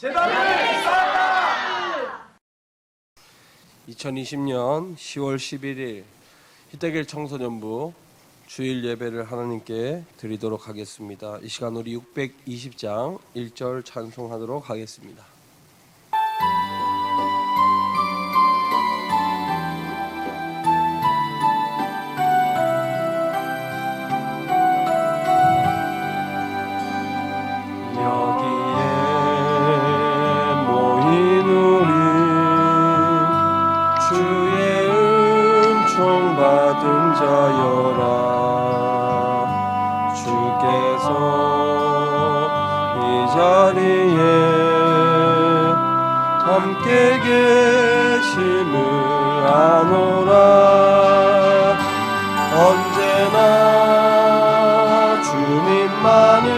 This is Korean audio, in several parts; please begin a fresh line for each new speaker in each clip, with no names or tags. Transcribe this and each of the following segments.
제단을 쌓다.
2020년 10월 11일 희대길 청소년부 주일 예배를 하나님께 드리도록 하겠습니다. 이 시간 우리 620장 1절 찬송하도록 하겠습니다.
받은 자여라. 주께서 이 자리에 함께 계심을 아노라. 언제나 주님만을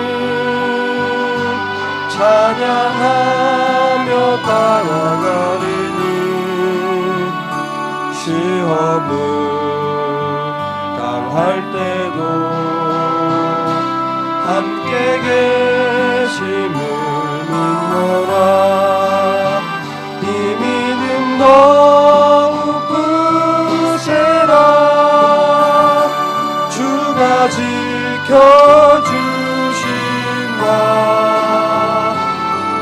찬양하며 따라가리니 시험을 할 때도 함께 계심을 믿노라. 이 믿음 더욱 굳세라. 주가 지켜주신다.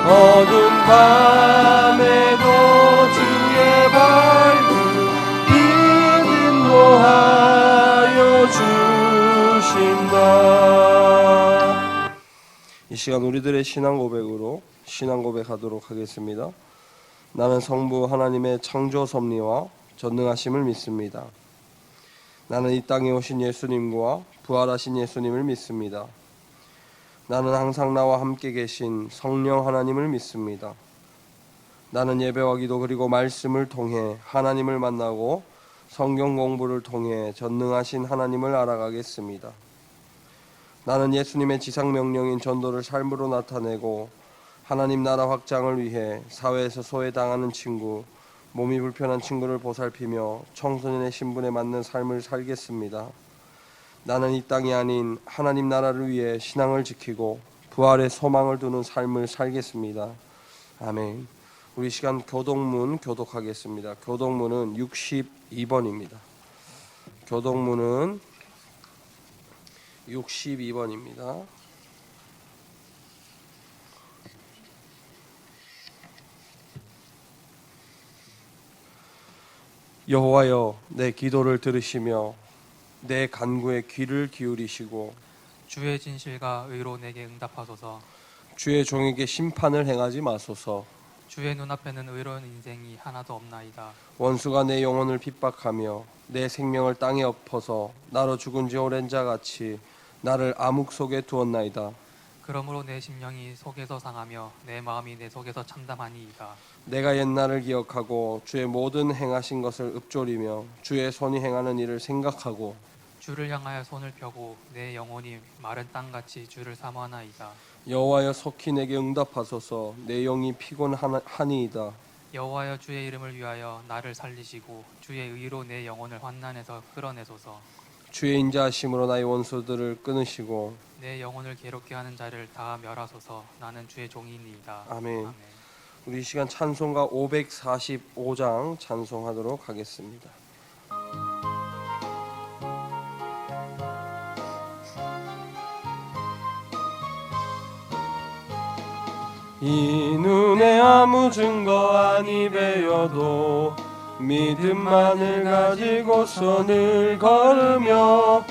어두운 밤에도 주의 밝은 믿음도 주신다.
이 시간 우리들의 신앙 고백으로 신앙 고백하도록 하겠습니다. 나는 성부 하나님의 창조 섭리와 전능하심을 믿습니다. 나는 이 땅에 오신 예수님과 부활하신 예수님을 믿습니다. 나는 항상 나와 함께 계신 성령 하나님을 믿습니다. 나는 예배와 기도 그리고 말씀을 통해 하나님을 만나고 성경 공부를 통해 전능하신 하나님을 알아가겠습니다. 나는 예수님의 지상명령인 전도를 삶으로 나타내고 하나님 나라 확장을 위해 사회에서 소외당하는 친구, 몸이 불편한 친구를 보살피며 청소년의 신분에 맞는 삶을 살겠습니다. 나는 이 땅이 아닌 하나님 나라를 위해 신앙을 지키고 부활의 소망을 두는 삶을 살겠습니다. 아멘. 우리 시간 교동문 교독하겠습니다. 교동문은 62번입니다. 교동문은 62번입니다. 여호와여, 내 기도를 들으시며 내 간구에 귀를 기울이시고
주의 진실과 의로 내게 응답하소서.
주의 종에게 심판을 행하지 마소서.
주의 눈앞에는 의로운 인생이 하나도 없나이다.
원수가 내 영혼을 핍박하며 내 생명을 땅에 엎어서 나로 죽은 지 오랜 자같이 나를 암흑 속에 두었나이다.
그러므로 내 심령이 속에서 상하며 내 마음이 내 속에서 참담하니이다.
내가 옛날을 기억하고 주의 모든 행하신 것을 읊조리며 주의 손이 행하는 일을 생각하고
주를 향하여 손을 펴고 내 영혼이 마른 땅같이 주를 사모하나이다.
여호와여, 속히 내게 응답하소서. 내 영이 피곤하니이다.
여호와여, 주의 이름을 위하여 나를 살리시고 주의 의로 내 영혼을 환난에서 끌어내소서.
주의 인자하심으로 나의 원수들을 끊으시고
내 영혼을 괴롭게 하는 자를 다 멸하소서. 나는 주의 종이니이다.
아멘.
아멘.
우리 이 시간 찬송가 545장 찬송하도록 하겠습니다.
이 눈에 아무 증거 아니 배여도 믿음만을 가지고서 늘 걸으며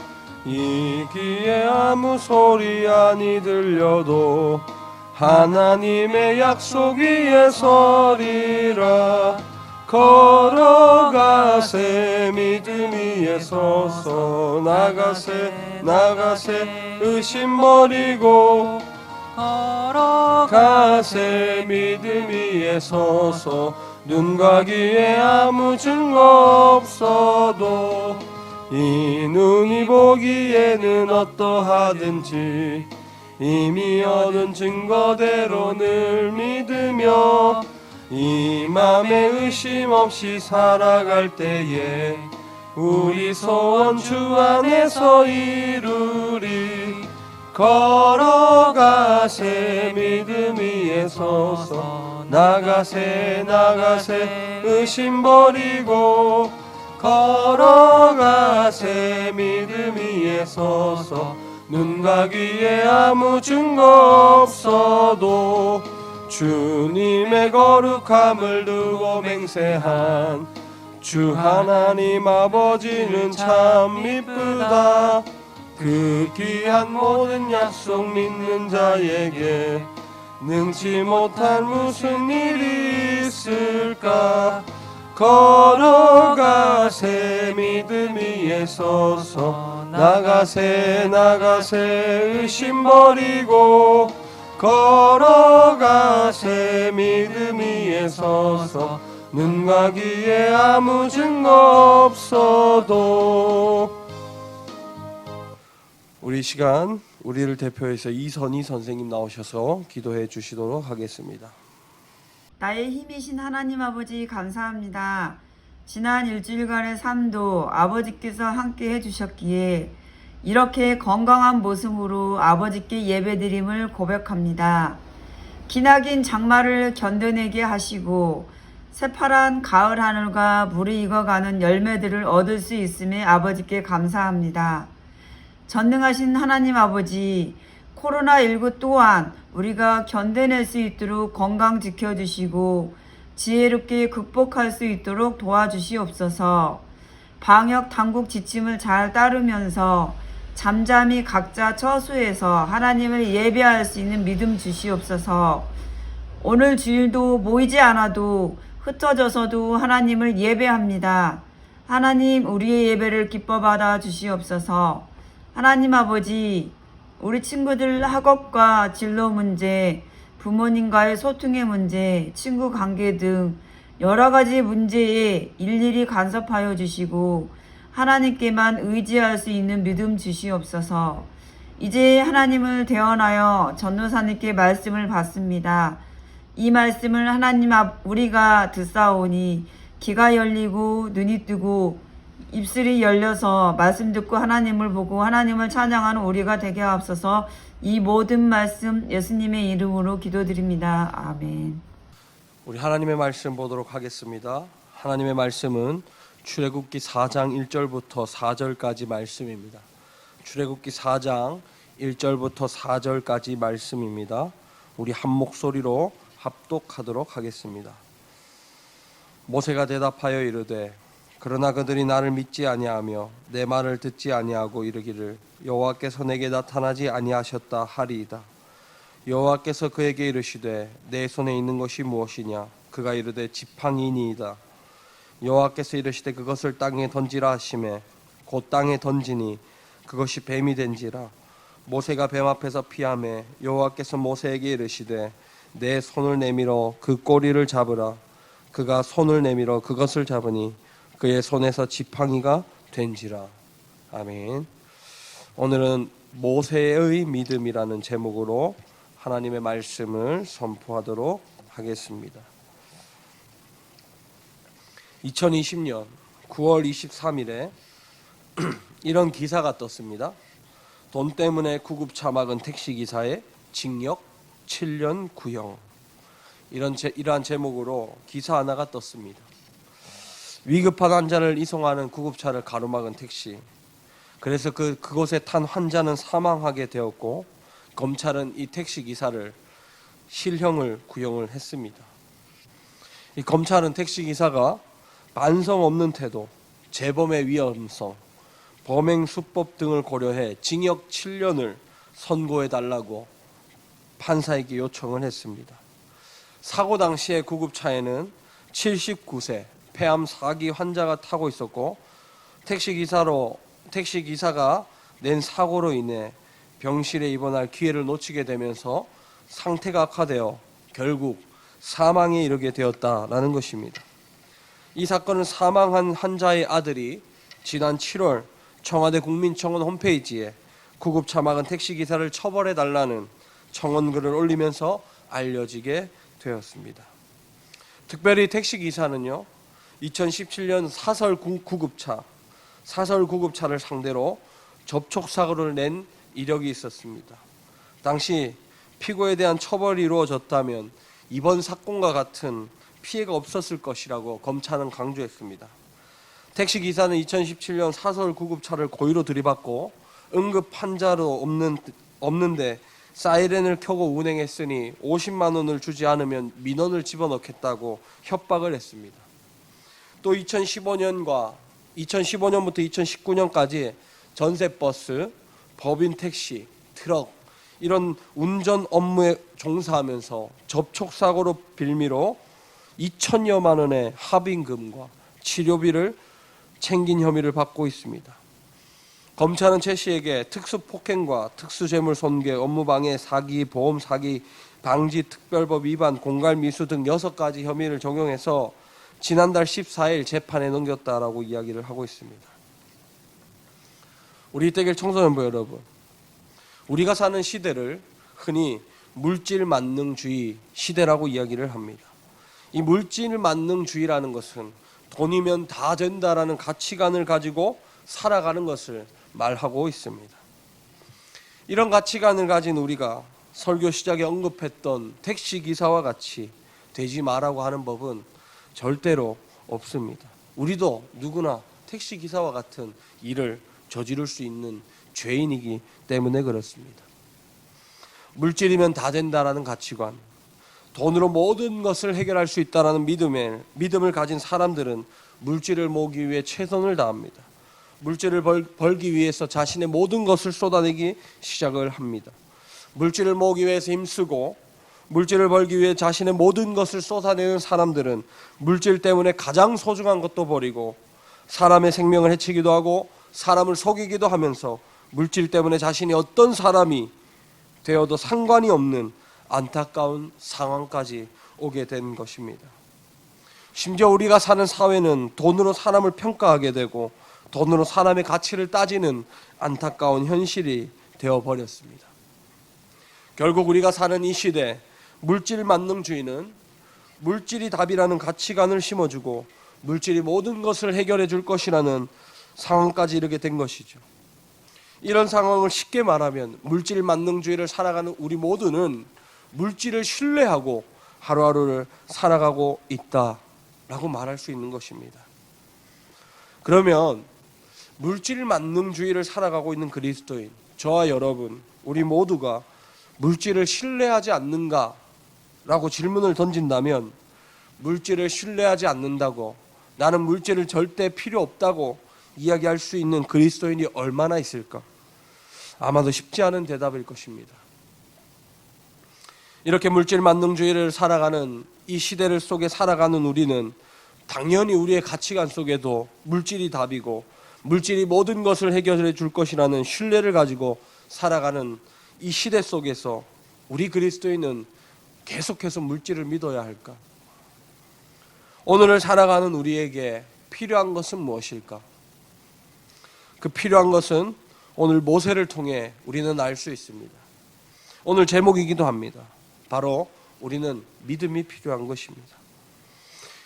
이 귀에 아무 소리 아니 들려도 하나님의 약속 위에 서리라. 걸어가세 믿음 위에 서서 나가세 의심 버리고 걸어가세 믿음 위에 서서 눈과 귀에 아무 증거 없어도 이 눈이 보기에는 어떠하든지 이미 얻은 증거대로 늘 믿으며 이 맘에 의심 없이 살아갈 때에 우리 소원 주 안에서 이루리. 걸어가세 믿음 위에 서서 나가세 나가세 의심 버리고 걸어가세 믿음 위에 서서 눈과 귀에 아무 증거 없어도 주님의 거룩함을 두고 맹세한 주 하나님 아버지는 참 이쁘다. 그 귀한 모든 약속 믿는 자에게 능치 못한 무슨 일이 있을까. 걸어가세 믿음 위에 서서 나가세 나가세 의심 버리고 걸어가세 믿음 위에 서서 눈과 귀에 아무 증거 없어도. 우리 시간 우리를 대표해서 이선희 선생님 나오셔서 기도해 주시도록 하겠습니다.
나의 힘이신 하나님 아버지 감사합니다. 지난 일주일간의 삶도 아버지께서 함께 해주셨기에 이렇게 건강한 모습으로 아버지께 예배드림을 고백합니다. 기나긴 장마를 견뎌내게 하시고 새파란 가을 하늘과 물이 익어가는 열매들을 얻을 수 있음에 아버지께 감사합니다. 전능하신 하나님 아버지, 코로나19 또한 우리가 견뎌낼 수 있도록 건강 지켜주시고 지혜롭게 극복할 수 있도록 도와주시옵소서. 방역 당국 지침을 잘 따르면서 잠잠히 각자 처소에서 하나님을 예배할 수 있는 믿음 주시옵소서. 오늘 주일도 모이지 않아도 흩어져서도 하나님을 예배합니다. 하나님 우리의 예배를 기뻐 받아 주시옵소서. 하나님 아버지, 우리 친구들 학업과 진로 문제, 부모님과의 소통의 문제, 친구 관계 등 여러 가지 문제에 일일이 간섭하여 주시고 하나님께만 의지할 수 있는 믿음 주시옵소서. 이제 하나님을 대언하여 전도사님께 말씀을 받습니다. 이 말씀을 하나님 앞 우리가 듣사오니 귀가 열리고 눈이 뜨고 입술이 열려서 말씀 듣고 하나님을 보고 하나님을 찬양하는 우리가 되게 하옵소서. 이 모든 말씀 예수님의 이름으로 기도드립니다. 아멘.
우리 하나님의 말씀 보도록 하겠습니다. 하나님의 말씀은 출애굽기 4장 1절부터 4절까지 말씀입니다. 출애굽기 4장 1절부터 4절까지 말씀입니다. 우리 한 목소리로 합독하도록 하겠습니다. 모세가 대답하여 이르되 그러나 그들이 나를 믿지 아니하며 내 말을 듣지 아니하고 이르기를 여호와께서 내게 나타나지 아니하셨다 하리이다. 여호와께서 그에게 이르시되 내 손에 있는 것이 무엇이냐. 그가 이르되 지팡이니이다. 여호와께서 이르시되 그것을 땅에 던지라 하시매 곧 땅에 던지니 그것이 뱀이 된지라. 모세가 뱀 앞에서 피하매 여호와께서 모세에게 이르시되 내 손을 내밀어 그 꼬리를 잡으라. 그가 손을 내밀어 그것을 잡으니 그의 손에서 지팡이가 된지라. 아멘. 오늘은 모세의 믿음이라는 제목으로 하나님의 말씀을 선포하도록 하겠습니다. 2020년 9월 23일에 이런 기사가 떴습니다. 돈 때문에 구급차 막은 택시기사의 징역 7년 구형. 이러한 제목으로 기사 하나가 떴습니다. 위급한 환자를 이송하는 구급차를 가로막은 택시. 그래서 그곳에 탄 환자는 사망하게 되었고 검찰은 이 택시 기사를 실형을 구형을 했습니다. 이 검찰은 택시 기사가 반성 없는 태도, 재범의 위험성, 범행 수법 등을 고려해 징역 7년을 선고해 달라고 판사에게 요청을 했습니다. 사고 당시에 구급차에는 79세 폐암 4기 환자가 타고 있었고 택시기사가 낸 사고로 인해 병실에 입원할 기회를 놓치게 되면서 상태가 악화되어 결국 사망에 이르게 되었다라는 것입니다. 이 사건은 사망한 환자의 아들이 지난 7월 청와대 국민청원 홈페이지에 구급차 막은 택시기사를 처벌해달라는 청원글을 올리면서 알려지게 되었습니다. 특별히 택시기사는요 2017년 사설 구급차를 상대로 접촉사고를 낸 이력이 있었습니다. 당시 피고에 대한 처벌이 이루어졌다면 이번 사건과 같은 피해가 없었을 것이라고 검찰은 강조했습니다. 택시기사는 2017년 사설 구급차를 고의로 들이받고 응급 환자로 없는데 사이렌을 켜고 운행했으니 50만 원을 주지 않으면 민원을 집어넣겠다고 협박을 했습니다. 또 2015년부터 2019년까지 전세버스, 법인 택시, 트럭 이런 운전 업무에 종사하면서 접촉사고로 빌미로 2천여만 원의 합의금과 치료비를 챙긴 혐의를 받고 있습니다. 검찰은 최 씨에게 특수폭행과 특수재물 손괴, 업무방해, 사기, 보험 사기, 방지 특별법 위반, 공갈미수 등 6가지 혐의를 적용해서 지난달 14일 재판에 넘겼다라고 이야기를 하고 있습니다. 우리 떼길 청소년부 여러분, 우리가 사는 시대를 흔히 물질 만능주의 시대라고 이야기를 합니다. 이 물질 만능주의라는 것은 돈이면 다 된다라는 가치관을 가지고 살아가는 것을 말하고 있습니다. 이런 가치관을 가진 우리가 설교 시작에 언급했던 택시기사와 같이 되지 마라고 하는 법은 절대로 없습니다. 우리도 누구나 택시기사와 같은 일을 저지를 수 있는 죄인이기 때문에 그렇습니다. 물질이면 다 된다라는 가치관, 돈으로 모든 것을 해결할 수 있다라는 믿음을 가진 사람들은 물질을 모으기 위해 최선을 다합니다. 물질을 벌기 위해서 자신의 모든 것을 쏟아내기 시작을 합니다. 물질을 모으기 위해서 힘쓰고 물질을 벌기 위해 자신의 모든 것을 쏟아내는 사람들은 물질 때문에 가장 소중한 것도 버리고 사람의 생명을 해치기도 하고 사람을 속이기도 하면서 물질 때문에 자신이 어떤 사람이 되어도 상관이 없는 안타까운 상황까지 오게 된 것입니다. 심지어 우리가 사는 사회는 돈으로 사람을 평가하게 되고 돈으로 사람의 가치를 따지는 안타까운 현실이 되어버렸습니다. 결국 우리가 사는 이 시대, 물질 만능주의는 물질이 답이라는 가치관을 심어주고 물질이 모든 것을 해결해 줄 것이라는 상황까지 이르게 된 것이죠. 이런 상황을 쉽게 말하면 물질 만능주의를 살아가는 우리 모두는 물질을 신뢰하고 하루하루를 살아가고 있다라고 말할 수 있는 것입니다. 그러면 물질 만능주의를 살아가고 있는 그리스도인, 저와 여러분, 우리 모두가 물질을 신뢰하지 않는가라고 질문을 던진다면 물질을 신뢰하지 않는다고, 나는 물질을 절대 필요 없다고 이야기할 수 있는 그리스도인이 얼마나 있을까? 아마도 쉽지 않은 대답일 것입니다. 이렇게 물질 만능주의를 살아가는 이 시대를 속에 살아가는 우리는 당연히 우리의 가치관 속에도 물질이 답이고 물질이 모든 것을 해결해 줄 것이라는 신뢰를 가지고 살아가는 이 시대 속에서 우리 그리스도인은 계속해서 물질을 믿어야 할까? 오늘을 살아가는 우리에게 필요한 것은 무엇일까? 그 필요한 것은 오늘 모세를 통해 우리는 알 수 있습니다. 오늘 제목이기도 합니다. 바로 우리는 믿음이 필요한 것입니다.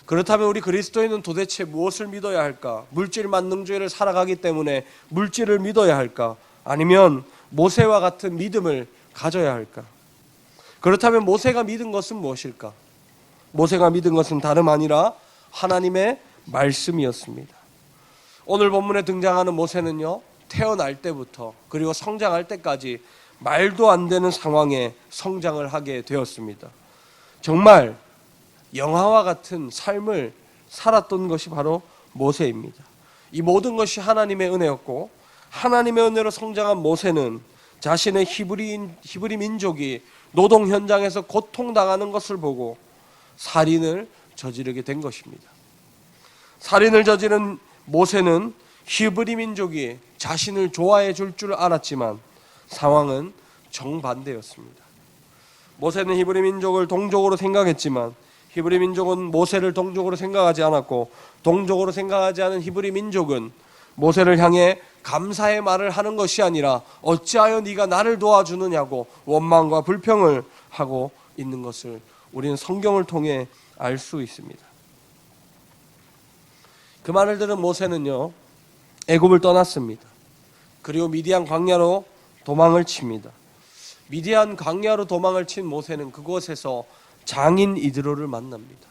그렇다면 우리 그리스도인은 도대체 무엇을 믿어야 할까? 물질 만능주의를 살아가기 때문에 물질을 믿어야 할까? 아니면 모세와 같은 믿음을 가져야 할까? 그렇다면 모세가 믿은 것은 무엇일까? 모세가 믿은 것은 다름 아니라 하나님의 말씀이었습니다. 오늘 본문에 등장하는 모세는요, 태어날 때부터 그리고 성장할 때까지 말도 안 되는 상황에 성장을 하게 되었습니다. 정말 영화와 같은 삶을 살았던 것이 바로 모세입니다. 이 모든 것이 하나님의 은혜였고 하나님의 은혜로 성장한 모세는 자신의 히브리 민족이 노동 현장에서 고통당하는 것을 보고 살인을 저지르게 된 것입니다. 살인을 저지른 모세는 히브리 민족이 자신을 좋아해 줄 줄 알았지만 상황은 정반대였습니다. 모세는 히브리 민족을 동족으로 생각했지만 히브리 민족은 모세를 동족으로 생각하지 않았고 동족으로 생각하지 않은 히브리 민족은 모세를 향해 감사의 말을 하는 것이 아니라 어찌하여 네가 나를 도와주느냐고 원망과 불평을 하고 있는 것을 우리는 성경을 통해 알 수 있습니다. 그 말을 들은 모세는요, 애굽을 떠났습니다. 그리고 미디안 광야로 도망을 칩니다.
미디안 광야로 도망을 친 모세는 그곳에서 장인 이드로를 만납니다.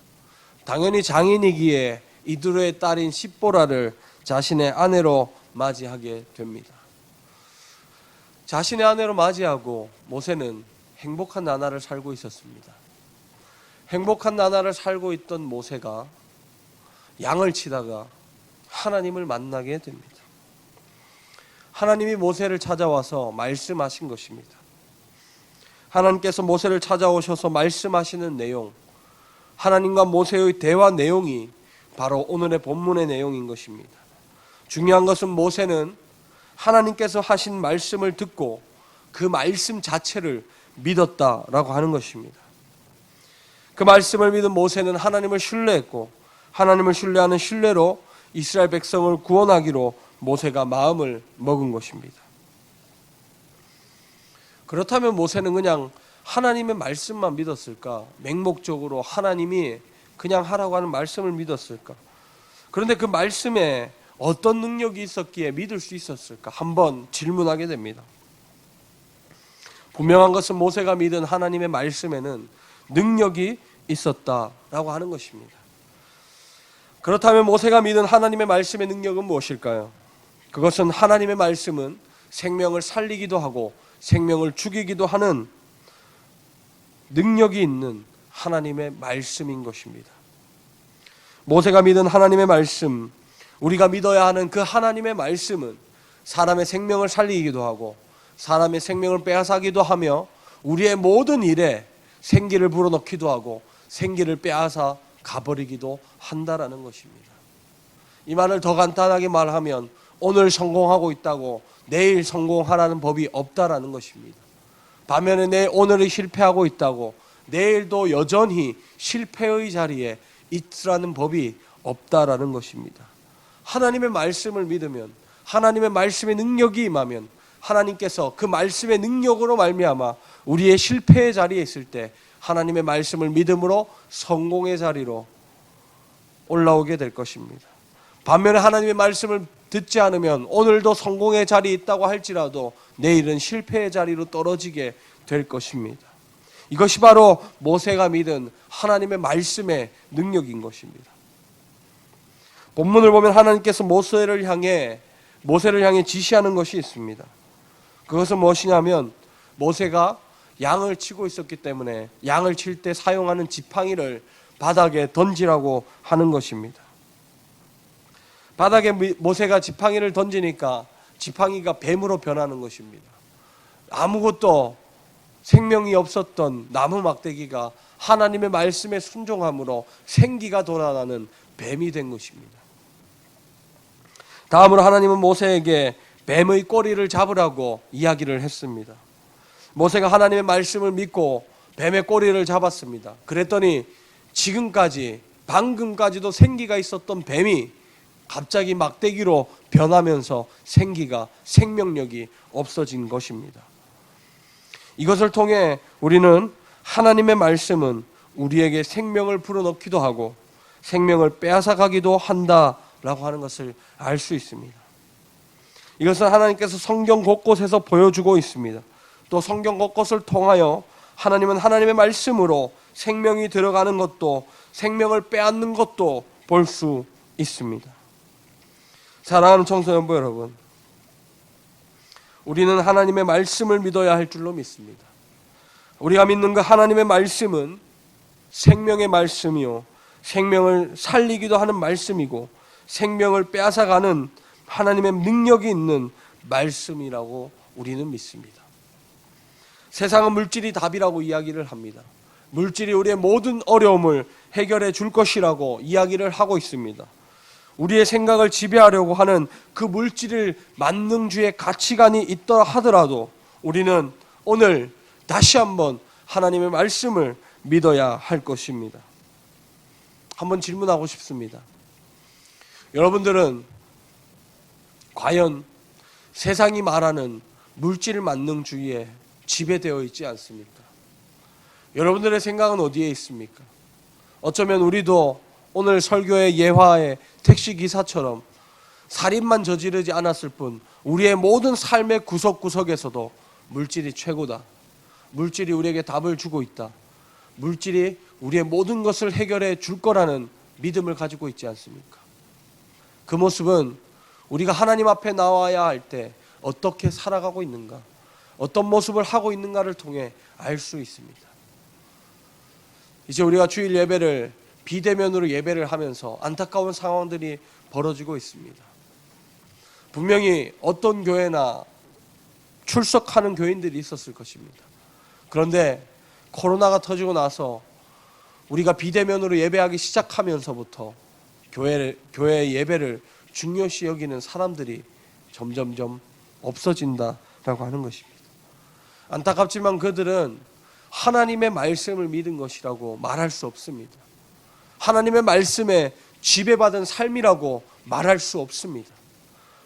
당연히 장인이기에 이드로의 딸인 십보라를 자신의 아내로 맞이하게 됩니다. 자신의 아내로 맞이하고 모세는 행복한 나날을 살고 있었습니다. 행복한 나날을 살고 있던 모세가 양을 치다가 하나님을 만나게 됩니다. 하나님이 모세를 찾아와서 말씀하신 것입니다. 하나님께서 모세를 찾아오셔서 말씀하시는 내용, 하나님과 모세의 대화 내용이 바로 오늘의 본문의 내용인 것입니다. 중요한 것은 모세는 하나님께서 하신 말씀을 듣고 그 말씀 자체를 믿었다라고 하는 것입니다. 그 말씀을 믿은 모세는 하나님을 신뢰했고 하나님을 신뢰하는 신뢰로 이스라엘 백성을 구원하기로 모세가 마음을 먹은 것입니다. 그렇다면 모세는 그냥 하나님의 말씀만 믿었을까? 맹목적으로 하나님이 그냥 하라고 하는 말씀을 믿었을까? 그런데 그 말씀에 어떤 능력이 있었기에 믿을 수 있었을까? 한번 질문하게 됩니다. 분명한 것은 모세가 믿은 하나님의 말씀에는 능력이 있었다라고 하는 것입니다. 그렇다면 모세가 믿은 하나님의 말씀의 능력은 무엇일까요? 그것은 하나님의 말씀은 생명을 살리기도 하고 생명을 죽이기도 하는 능력이 있는 하나님의 말씀인 것입니다. 모세가 믿은 하나님의 말씀, 우리가 믿어야 하는 그 하나님의 말씀은 사람의 생명을 살리기도 하고 사람의 생명을 빼앗아기도 하며 우리의 모든 일에 생기를 불어넣기도 하고 생기를 빼앗아 가버리기도 한다라는 것입니다. 이 말을 더 간단하게 말하면 오늘 성공하고 있다고 내일 성공하라는 법이 없다라는 것입니다. 반면에 오늘이 실패하고 있다고 내일도 여전히 실패의 자리에 있으라는 법이 없다라는 것입니다. 하나님의 말씀을 믿으면 하나님의 말씀의 능력이 임하면 하나님께서 그 말씀의 능력으로 말미암아 우리의 실패의 자리에 있을 때 하나님의 말씀을 믿음으로 성공의 자리로 올라오게 될 것입니다. 반면에 하나님의 말씀을 듣지 않으면 오늘도 성공의 자리에 있다고 할지라도 내일은 실패의 자리로 떨어지게 될 것입니다. 이것이 바로 모세가 믿은 하나님의 말씀의 능력인 것입니다. 본문을 보면 하나님께서 모세를 향해 지시하는 것이 있습니다. 그것은 무엇이냐면 모세가 양을 치고 있었기 때문에 양을 칠 때 사용하는 지팡이를 바닥에 던지라고 하는 것입니다. 바닥에 모세가 지팡이를 던지니까 지팡이가 뱀으로 변하는 것입니다. 아무것도 생명이 없었던 나무 막대기가 하나님의 말씀에 순종함으로 생기가 돌아나는 뱀이 된 것입니다. 다음으로 하나님은 모세에게 뱀의 꼬리를 잡으라고 이야기를 했습니다. 모세가 하나님의 말씀을 믿고 뱀의 꼬리를 잡았습니다. 그랬더니 지금까지 방금까지도 생기가 있었던 뱀이 갑자기 막대기로 변하면서 생명력이 없어진 것입니다. 이것을 통해 우리는 하나님의 말씀은 우리에게 생명을 불어넣기도 하고 생명을 빼앗아가기도 한다라고 하는 것을 알 수 있습니다. 이것은 하나님께서 성경 곳곳에서 보여주고 있습니다. 또 성경 곳곳을 통하여 하나님은 하나님의 말씀으로 생명이 들어가는 것도 생명을 빼앗는 것도 볼 수 있습니다. 사랑하는 청소년부 여러분, 우리는 하나님의 말씀을 믿어야 할 줄로 믿습니다. 우리가 믿는 그 하나님의 말씀은 생명의 말씀이요 생명을 살리기도 하는 말씀이고 생명을 빼앗아가는 하나님의 능력이 있는 말씀이라고 우리는 믿습니다. 세상은 물질이 답이라고 이야기를 합니다. 물질이 우리의 모든 어려움을 해결해 줄 것이라고 이야기를 하고 있습니다. 우리의 생각을 지배하려고 하는 그 물질을 만능주의 가치관이 있더라 하더라도 우리는 오늘 다시 한번 하나님의 말씀을 믿어야 할 것입니다. 한번 질문하고 싶습니다. 여러분들은 과연 세상이 말하는 물질 만능주의에 지배되어 있지 않습니까? 여러분들의 생각은 어디에 있습니까? 어쩌면 우리도 오늘 설교의 예화의 택시기사처럼 살인만 저지르지 않았을 뿐 우리의 모든 삶의 구석구석에서도 물질이 최고다. 물질이 우리에게 답을 주고 있다. 물질이 우리의 모든 것을 해결해 줄 거라는 믿음을 가지고 있지 않습니까? 그 모습은 우리가 하나님 앞에 나와야 할 때 어떻게 살아가고 있는가, 어떤 모습을 하고 있는가를 통해 알 수 있습니다. 이제 우리가 주일 예배를 비대면으로 예배를 하면서 안타까운 상황들이 벌어지고 있습니다. 분명히 어떤 교회나 출석하는 교인들이 있었을 것입니다. 그런데 코로나가 터지고 나서 우리가 비대면으로 예배하기 시작하면서부터 교회 예배를 중요시 여기는 사람들이 점점점 없어진다라고 하는 것입니다. 안타깝지만 그들은 하나님의 말씀을 믿은 것이라고 말할 수 없습니다. 하나님의 말씀에 지배받은 삶이라고 말할 수 없습니다.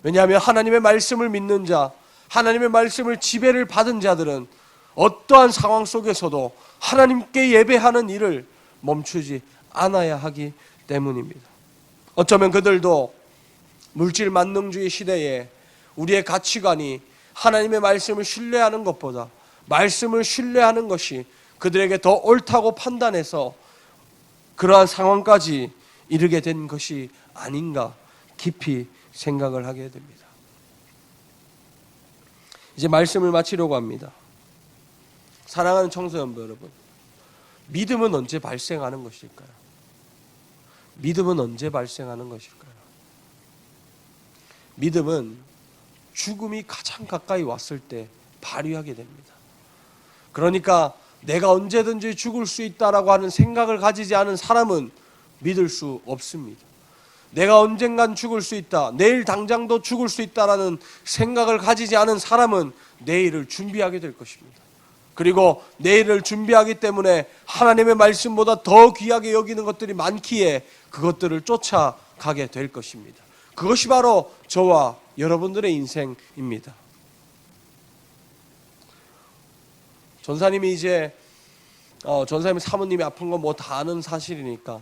왜냐하면 하나님의 말씀을 믿는 자, 하나님의 말씀을 지배를 받은 자들은 어떠한 상황 속에서도 하나님께 예배하는 일을 멈추지 않아야 하기 때문입니다. 어쩌면 그들도 물질 만능주의 시대에 우리의 가치관이 하나님의 말씀을 신뢰하는 것보다 말씀을 신뢰하는 것이 그들에게 더 옳다고 판단해서 그러한 상황까지 이르게 된 것이 아닌가 깊이 생각을 하게 됩니다. 이제 말씀을 마치려고 합니다. 사랑하는 청소년부 여러분, 믿음은 언제 발생하는 것일까요? 믿음은 언제 발생하는 것일까요? 믿음은 죽음이 가장 가까이 왔을 때 발휘하게 됩니다. 그러니까 내가 언제든지 죽을 수 있다라고 하는 생각을 가지지 않은 사람은 믿을 수 없습니다. 내가 언젠간 죽을 수 있다, 내일 당장도 죽을 수 있다라는 생각을 가지지 않은 사람은 내일을 준비하게 될 것입니다. 그리고 내일을 준비하기 때문에 하나님의 말씀보다 더 귀하게 여기는 것들이 많기에 그것들을 쫓아가게 될 것입니다. 그것이 바로 저와 여러분들의 인생입니다. 전사님이 이제 전사님 사모님이 아픈 건 뭐 다 아는 사실이니까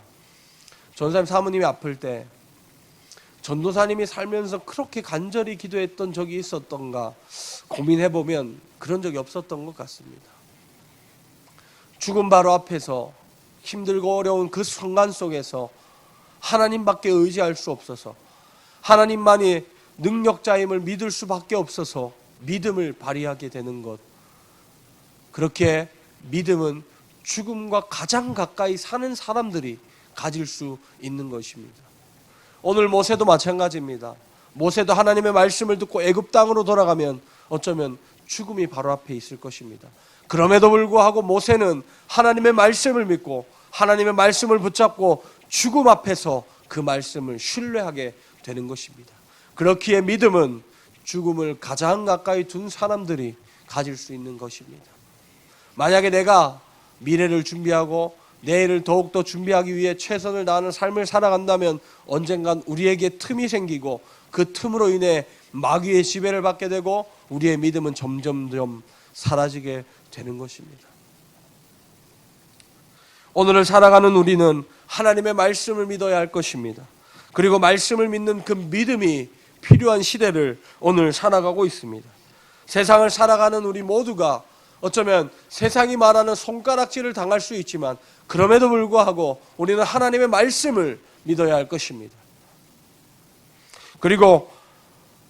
전사님 사모님이 아플 때 전도사님이 살면서 그렇게 간절히 기도했던 적이 있었던가 고민해보면 그런 적이 없었던 것 같습니다. 죽음 바로 앞에서 힘들고 어려운 그 순간 속에서 하나님밖에 의지할 수 없어서 하나님만이 능력자임을 믿을 수밖에 없어서 믿음을 발휘하게 되는 것, 그렇게 믿음은 죽음과 가장 가까이 사는 사람들이 가질 수 있는 것입니다. 오늘 모세도 마찬가지입니다. 모세도 하나님의 말씀을 듣고 애굽 땅으로 돌아가면 어쩌면 죽음이 바로 앞에 있을 것입니다. 그럼에도 불구하고 모세는 하나님의 말씀을 믿고 하나님의 말씀을 붙잡고 죽음 앞에서 그 말씀을 신뢰하게 되는 것입니다. 그렇기에 믿음은 죽음을 가장 가까이 둔 사람들이 가질 수 있는 것입니다. 만약에 내가 미래를 준비하고 내일을 더욱더 준비하기 위해 최선을 다하는 삶을 살아간다면 언젠간 우리에게 틈이 생기고 그 틈으로 인해 마귀의 지배를 받게 되고 우리의 믿음은 점점점 사라지게 되는 것입니다. 오늘을 살아가는 우리는 하나님의 말씀을 믿어야 할 것입니다. 그리고 말씀을 믿는 그 믿음이 필요한 시대를 오늘 살아가고 있습니다. 세상을 살아가는 우리 모두가 어쩌면 세상이 말하는 손가락질을 당할 수 있지만 그럼에도 불구하고 우리는 하나님의 말씀을 믿어야 할 것입니다. 그리고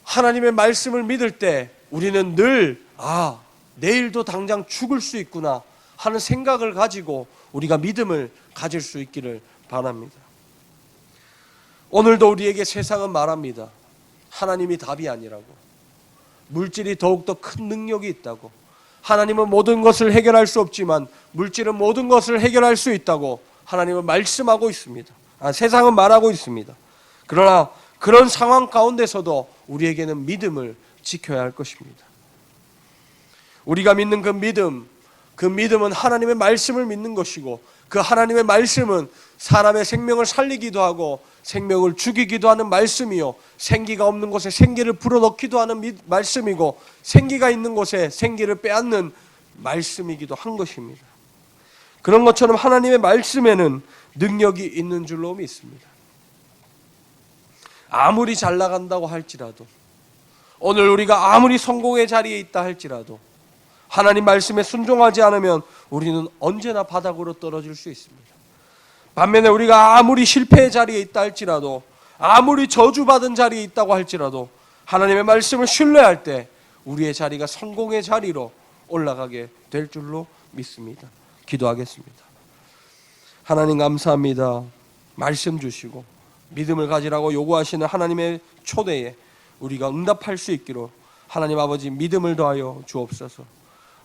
하나님의 말씀을 믿을 때 우리는 늘 내일도 당장 죽을 수 있구나 하는 생각을 가지고 우리가 믿음을 가질 수 있기를 바랍니다. 오늘도 우리에게 세상은 말합니다. 하나님이 답이 아니라고, 물질이 더욱더 큰 능력이 있다고, 하나님은 모든 것을 해결할 수 없지만 물질은 모든 것을 해결할 수 있다고 하나님은 말씀하고 있습니다. 세상은 말하고 있습니다. 그러나 그런 상황 가운데서도 우리에게는 믿음을 지켜야 할 것입니다. 우리가 믿는 그 믿음은 하나님의 말씀을 믿는 것이고 그 하나님의 말씀은 사람의 생명을 살리기도 하고 생명을 죽이기도 하는 말씀이요, 생기가 없는 곳에 생기를 불어넣기도 하는 말씀이고 생기가 있는 곳에 생기를 빼앗는 말씀이기도 한 것입니다. 그런 것처럼 하나님의 말씀에는 능력이 있는 줄로 믿습니다. 아무리 잘 나간다고 할지라도, 오늘 우리가 아무리 성공의 자리에 있다 할지라도 하나님 말씀에 순종하지 않으면 우리는 언제나 바닥으로 떨어질 수 있습니다. 반면에 우리가 아무리 실패의 자리에 있다 할지라도, 아무리 저주받은 자리에 있다고 할지라도 하나님의 말씀을 신뢰할 때 우리의 자리가 성공의 자리로 올라가게 될 줄로 믿습니다. 기도하겠습니다. 하나님 감사합니다. 말씀 주시고 믿음을 가지라고 요구하시는 하나님의 초대에 우리가 응답할 수 있기로 하나님 아버지 믿음을 더하여 주옵소서.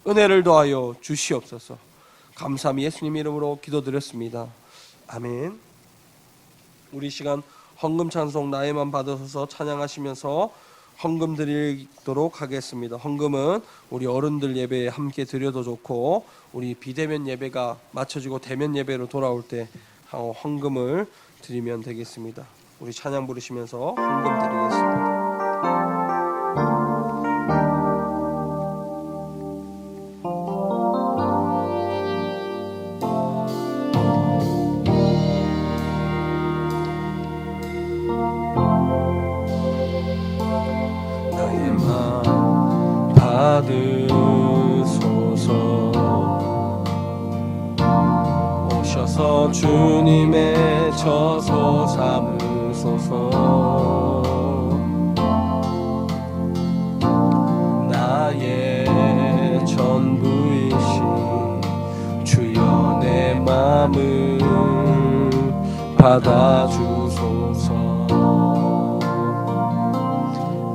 은혜를 더하여 주시옵소서. 감사함이 예수님 이름으로 기도드렸습니다. 아멘. 우리 시간 헌금 찬송 나에만 받으셔서 찬양하시면서 헌금 드리도록 하겠습니다. 헌금은 우리 어른들 예배에 함께 드려도 좋고 우리 비대면 예배가 마쳐지고 대면 예배로 돌아올 때 헌금을 드리면 되겠습니다. 우리 찬양 부르시면서 헌금 드리겠습니다.
나의 맘 받으소서. 오셔서 주님의 저소 삼으소서. 나의 전부이신 주여 내 맘을 받아주소서.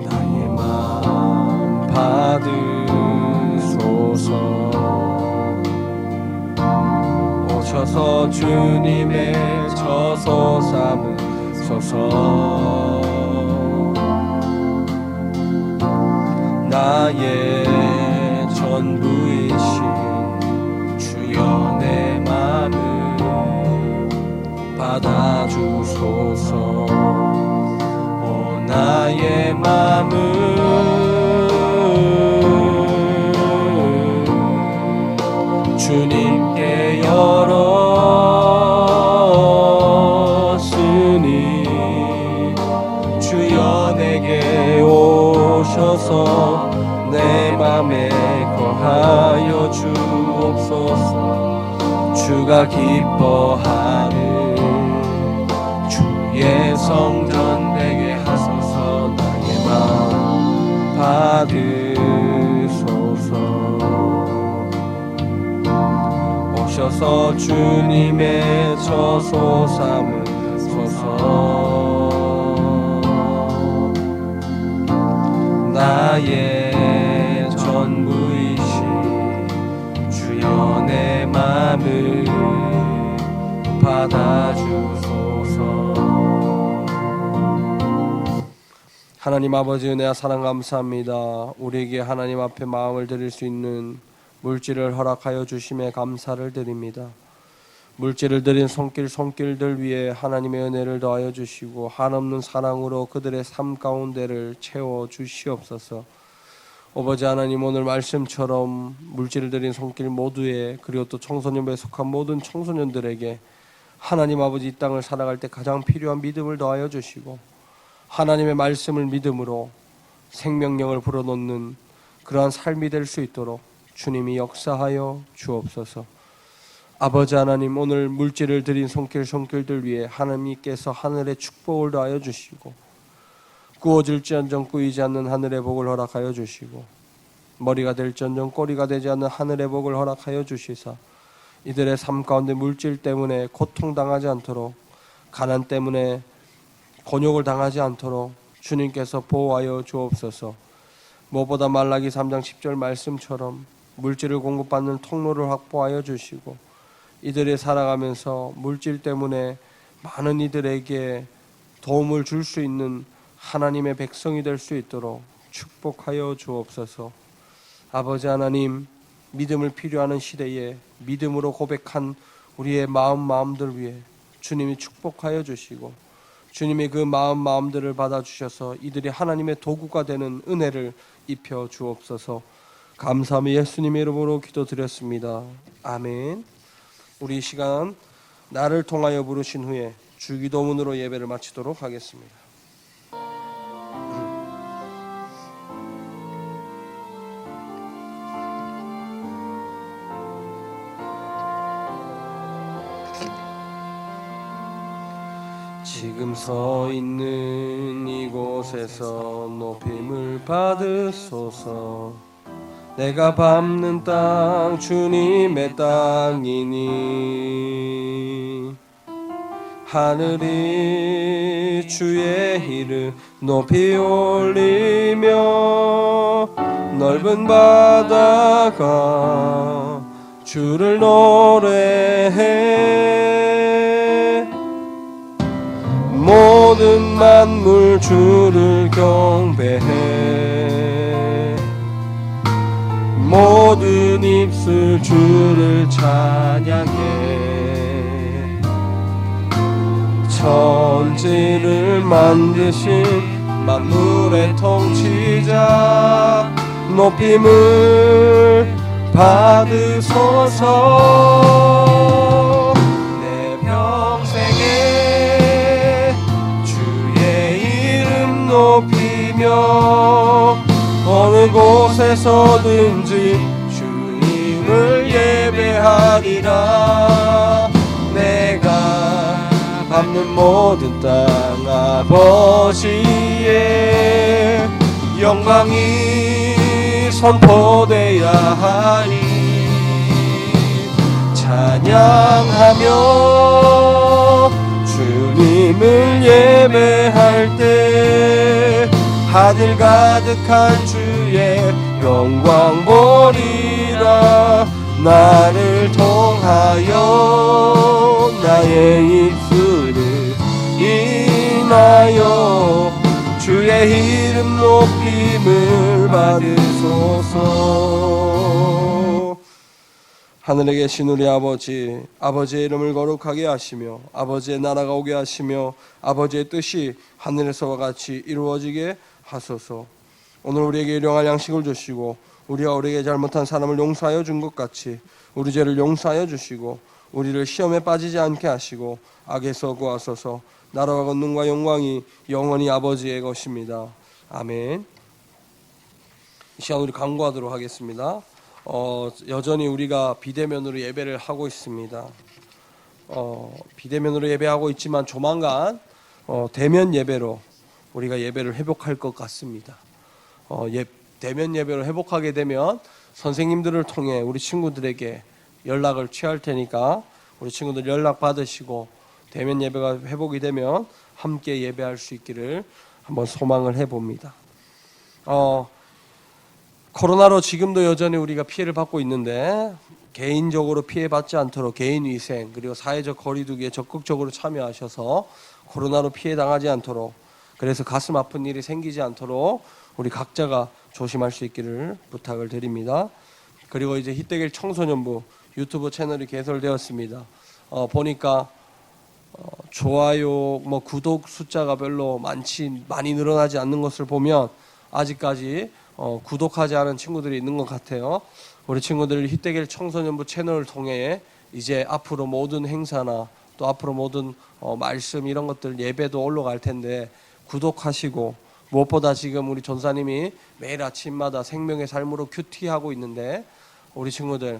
나의 맘 받으소서. 오셔서 주님의 저소 삼으소서. 나의 전부이신 주여 내 맘을 받아주소서. 오 나의 맘을 주님께 열었으니 주여 내게 오셔서 내 맘에 거하여 주옵소서. 주가 기뻐하는 주의 성전 되게 하소서. 나의 맘 받으소서. 오셔서 주님의 저소 삼으소서. 나의 전부이신 주여 내 맘을 받아주소서.
하나님 아버지 은혜와 사랑 감사합니다. 우리에게 하나님 앞에 마음을 드릴 수 있는 물질을 허락하여 주심에 감사를 드립니다. 물질을 드린 손길들 위에 하나님의 은혜를 더하여 주시고 한없는 사랑으로 그들의 삶 가운데를 채워 주시옵소서. 아버지 하나님, 오늘 말씀처럼 물질을 드린 손길 모두에, 그리고 또 청소년부에 속한 모든 청소년들에게 하나님 아버지 이 땅을 살아갈 때 가장 필요한 믿음을 더하여 주시고 하나님의 말씀을 믿음으로 생명력을 불어넣는 그러한 삶이 될 수 있도록 주님이 역사하여 주옵소서. 아버지 하나님, 오늘 물질을 드린 손길들 위에 하나님께서 하늘의 축복을 더하여 주시고 구워질지언정 꾸이지 않는 하늘의 복을 허락하여 주시고 머리가 될지언정 꼬리가 되지 않는 하늘의 복을 허락하여 주시사 이들의 삶 가운데 물질 때문에 고통당하지 않도록, 가난 때문에 곤욕을 당하지 않도록 주님께서 보호하여 주옵소서. 무엇보다 말라기 3장 10절 말씀처럼 물질을 공급받는 통로를 확보하여 주시고 이들이 살아가면서 물질 때문에 많은 이들에게 도움을 줄 수 있는 하나님의 백성이 될 수 있도록 축복하여 주옵소서. 아버지 하나님, 믿음을 필요하는 시대에 믿음으로 고백한 우리의 마음들 위해 주님이 축복하여 주시고 주님이 그 마음들을 받아주셔서 이들이 하나님의 도구가 되는 은혜를 입혀 주옵소서. 감사하며 예수님의 이름으로 기도드렸습니다. 아멘. 우리 이 시간 나를 통하여 부르신 후에 주기도문으로 예배를 마치도록 하겠습니다.
지금 서 있는 이곳에서 높임을 받으소서. 내가 밟는 땅 주님의 땅이니 하늘이 주의 이름 높이 올리며 넓은 바다가 주를 노래해. 모든 만물 주를 경배해. 모든 입술 주를 찬양해. 천지를 만드신 만물의 통치자 높임을 받으소서. 내 평생에 주의 이름 높이며 어느 곳에서든지 주님을 예배하리라. 내가 밟는 모든 땅 아버지의 영광이 선포되어야 하니 찬양하며 주님을 예배할 때 하늘 가득한 주의 영광 보리라. 나를 통하여 나의 입술을 인하여 주의 이름 높임을 받으소서. 하늘에 계신 우리 아버지, 아버지의 이름을 거룩하게 하시며 아버지의 나라가 오게 하시며 아버지의 뜻이 하늘에서와 같이 이루어지게 하소서. 오늘 우리에게 일용할 양식을 주시고 우리가 우리에게 잘못한 사람을 용서하여 준 것 같이 우리 죄를 용서하여 주시고 우리를 시험에 빠지지 않게 하시고 악에서 구하소서. 나라와 권능과 영광이 영원히 아버지의 것입니다. 아멘. 이 시간 우리 간구하도록 하겠습니다. 여전히 우리가 비대면으로 예배를 하고 있습니다. 비대면으로 예배하고 있지만 조만간 대면 예배로 우리가 예배를 회복할 것 같습니다. 대면 예배로 회복하게 되면 선생님들을 통해 우리 친구들에게 연락을 취할 테니까 우리 친구들 연락 받으시고 대면 예배가 회복이 되면 함께 예배할 수 있기를 한번 소망을 해봅니다. 코로나로 지금도 여전히 우리가 피해를 받고 있는데 개인적으로 피해받지 않도록 개인위생 그리고 사회적 거리두기에 적극적으로 참여하셔서 코로나로 피해당하지 않도록, 그래서 가슴 아픈 일이 생기지 않도록 우리 각자가 조심할 수 있기를 부탁을 드립니다. 그리고 이제 희대길 청소년부 유튜브 채널이 개설되었습니다. 보니까 좋아요, 구독 숫자가 별로 많이 늘어나지 않는 것을 보면 아직까지 구독하지 않은 친구들이 있는 것 같아요. 우리 친구들 희대길 청소년부 채널을 통해 이제 앞으로 모든 행사나 또 앞으로 모든 말씀 이런 것들 예배도 올라갈 텐데 구독하시고, 무엇보다 지금 우리 전사님이 매일 아침마다 생명의 삶으로 큐티하고 있는데 우리 친구들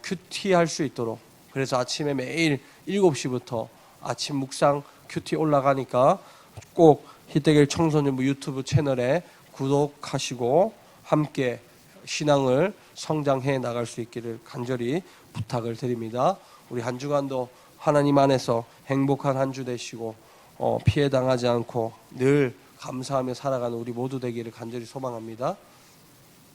큐티할 수 있도록, 그래서 아침에 매일 7시부터 아침 묵상 큐티 올라가니까 꼭 희대길 청소년부 유튜브 채널에 구독하시고 함께 신앙을 성장해 나갈 수 있기를 간절히 부탁을 드립니다. 우리 한 주간도 하나님 안에서 행복한 한 주 되시고 피해 당하지 않고 늘 감사하며 살아가는 우리 모두 되기를 간절히 소망합니다.